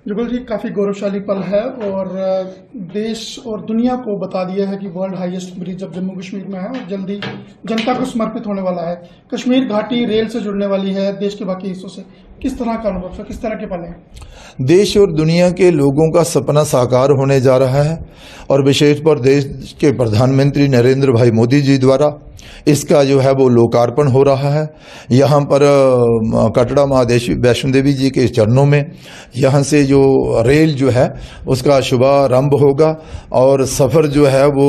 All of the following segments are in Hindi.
जुगल जी, काफ़ी गौरवशाली पल है और देश और दुनिया को बता दिया है कि वर्ल्ड हाईएस्ट ब्रिज अब जम्मू कश्मीर में है और जल्दी जनता को समर्पित होने वाला है। कश्मीर घाटी रेल से जुड़ने वाली है देश के बाकी हिस्सों से। किस तरह का अनुभव है, किस तरह के पल हैं? देश और दुनिया के लोगों का सपना साकार होने जा रहा है और विशेष पर देश के प्रधानमंत्री नरेंद्र भाई मोदी जी द्वारा इसका जो है वो लोकार्पण हो रहा है। यहाँ पर कटरा महादेवी वैष्णो देवी जी के चरणों में यहाँ से जो रेल जो है उसका शुभारंभ होगा और सफ़र जो है वो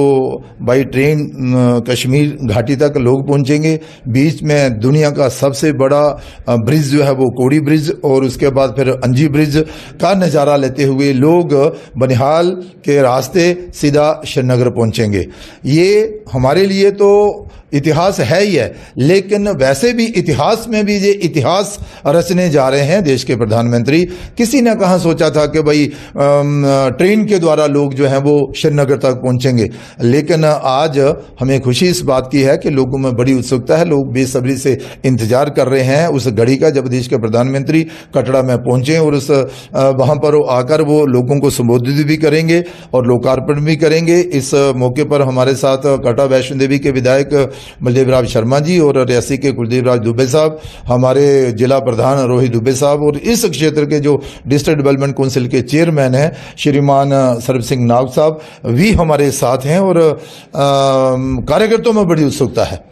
बाई ट्रेन कश्मीर घाटी तक लोग पहुँचेंगे। बीच में दुनिया का सबसे बड़ा ब्रिज जो है वो कोड़ी ब्रिज और उसके बाद फिर अंजी ब्रिज का नज़ारा लेते हुए लोग बनिहाल के रास्ते सीधा श्रीनगर पहुँचेंगे। ये हमारे लिए तो इतिहास है ही है, लेकिन वैसे भी इतिहास में भी ये इतिहास रचने जा रहे हैं देश के प्रधानमंत्री। किसी ने कहाँ सोचा था कि भाई ट्रेन के द्वारा लोग जो हैं वो श्रीनगर तक पहुंचेंगे, लेकिन आज हमें खुशी इस बात की है कि लोगों में बड़ी उत्सुकता है। लोग बेसब्री से इंतजार कर रहे हैं उस घड़ी का जब देश के प्रधानमंत्री कटरा में पहुंचे और उस वहाँ पर आकर वो लोगों को संबोधित भी करेंगे और लोकार्पण भी करेंगे। इस मौके पर हमारे साथ कटरा वैष्णो देवी के विधायक बलदेव राज शर्मा जी और रियासी के कुलदीप राज दुबे साहब, हमारे जिला प्रधान रोहित दुबे साहब और इस क्षेत्र के जो डिस्ट्रिक्ट डेवलपमेंट काउंसिल के चेयरमैन हैं श्रीमान सर्व सिंह नाग साहब भी हमारे साथ हैं और कार्यकर्ताओं में बड़ी उत्सुकता है।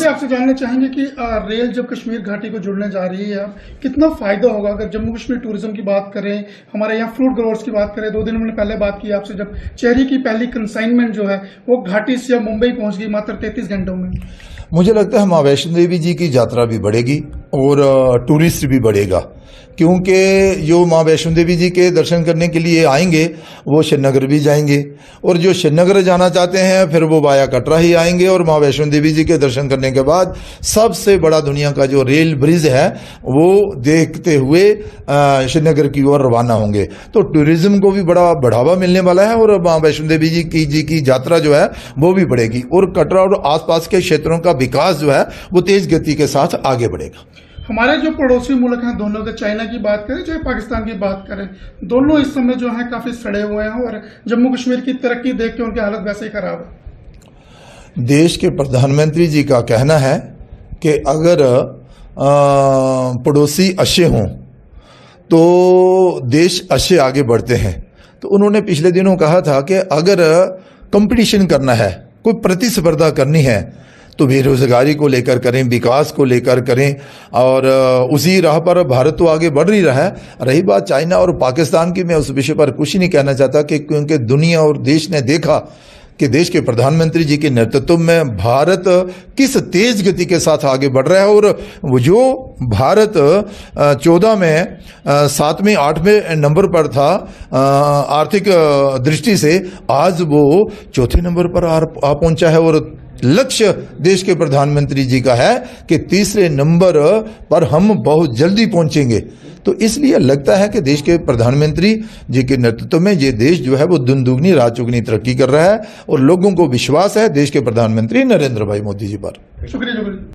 आपसे जानना चाहेंगे कि रेल जब कश्मीर घाटी को जुड़ने जा रही है, कितना फायदा होगा? अगर जम्मू कश्मीर टूरिज्म की बात करें, हमारे यहाँ फ्रूट ग्रोवर्स की बात करें, 2 दिन हमने पहले बात की आपसे जब चेरी की पहली कंसाइनमेंट जो है वो घाटी से मुंबई पहुंच गई मात्र 33 घंटों में। मुझे लगता है माँ वैष्णो देवी जी की यात्रा भी बढ़ेगी और टूरिस्ट भी बढ़ेगा, क्योंकि जो माँ वैष्णो देवी जी के दर्शन करने के लिए आएंगे वो श्रीनगर भी जाएंगे और जो श्रीनगर जाना चाहते हैं फिर वो वाया कटरा ही आएंगे और माँ वैष्णो देवी जी के दर्शन करने के बाद सबसे बड़ा दुनिया का जो रेल ब्रिज है वो देखते हुए श्रीनगर की ओर रवाना होंगे। तो टूरिज्म को भी बड़ा बढ़ावा मिलने वाला है और माँ वैष्णो देवी जी की यात्रा जो है वो भी बढ़ेगी और कटरा और आसपास के क्षेत्रों का विकास जो है वो तेज गति के साथ आगे बढ़ेगा। हमारे जो पड़ोसी मुल्क हैं दोनों के, चाइना की बात करें चाहे पाकिस्तान की बात करें, दोनों इस समय जो है काफी सड़े हुए हैं और जम्मू कश्मीर की तरक्की देख के उनकी हालत वैसे ही खराब है। देश के प्रधानमंत्री जी का कहना है कि अगर पड़ोसी अच्छे हों तो देश अच्छे आगे बढ़ते हैं। तो उन्होंने पिछले दिनों कहा था कि अगर कंपटीशन करना है, कोई प्रतिस्पर्धा करनी है तो बेरोजगारी को लेकर करें, विकास को लेकर करें और उसी राह पर भारत तो आगे बढ़ ही रहा है। रही बात चाइना और पाकिस्तान की, मैं उस विषय पर कुछ नहीं कहना चाहता कि क्योंकि दुनिया और देश ने देखा कि देश के प्रधानमंत्री जी के नेतृत्व में भारत किस तेज गति के साथ आगे बढ़ रहा है और वो जो भारत 14 में 7वें 8वें नंबर पर था आर्थिक दृष्टि से, आज वो 4थे नंबर पर आ पहुंचा है और लक्ष्य देश के प्रधानमंत्री जी का है कि 3रे नंबर पर हम बहुत जल्दी पहुंचेंगे। तो इसलिए लगता है कि देश के प्रधानमंत्री जी के नेतृत्व में ये देश जो है वो दिन दुगनी रात चौगुनी तरक्की कर रहा है और लोगों को विश्वास है देश के प्रधानमंत्री नरेंद्र भाई मोदी जी पर। शुक्रिया।